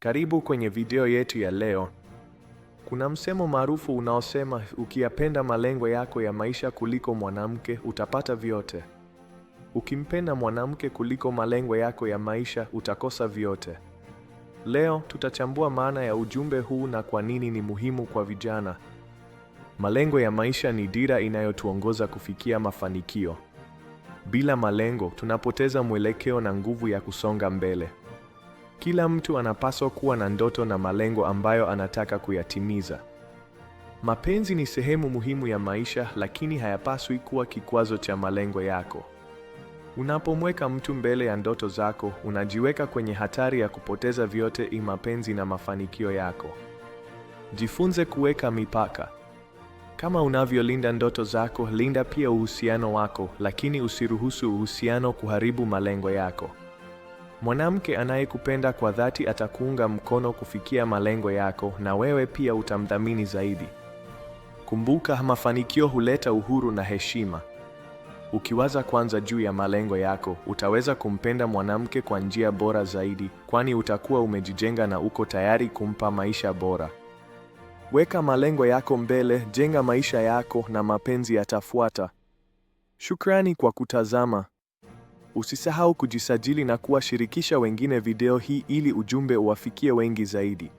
Karibu kwenye video yetu ya leo. Kuna msemo maarufu unaosema ukiyapenda malengo yako ya maisha kuliko mwanamke utapata vyote. Ukimpenda mwanamke kuliko malengo yako ya maisha utakosa vyote. Leo tutachambua maana ya ujumbe huu na kwa nini ni muhimu kwa vijana. Malengo ya maisha ni dira inayotuongoza kufikia mafanikio. Bila malengo tunapoteza mwelekeo na nguvu ya kusonga mbele. Kila mtu anapaswa kuwa na ndoto na malengo ambayo anataka kuyatimiza. Mapenzi ni sehemu muhimu ya maisha, lakini hayapaswi kuwa kikwazo cha malengo yako. Unapomweka mtu mbele ya ndoto zako, unajiweka kwenye hatari ya kupoteza vyote, mapenzi na mafanikio yako. Jifunze kuweka mipaka. Kama unavyolinda ndoto zako, linda pia uhusiano wako, lakini usiruhusu uhusiano kuharibu malengo yako. Mwanamke anayekupenda kwa dhati atakuunga mkono kufikia malengo yako, na wewe pia utamdhamini zaidi. Kumbuka, mafanikio huleta uhuru na heshima. Ukiwaza kwanza juu ya malengo yako, utaweza kumpenda mwanamke kwa njia bora zaidi, kwani utakuwa umejijenga na uko tayari kumpa maisha bora. Weka malengo yako mbele, jenga maisha yako na mapenzi yatafuata. Shukrani kwa kutazama. Usisahau kujisajili na kuwashirikisha wengine video hii ili ujumbe uwafikie wengi zaidi.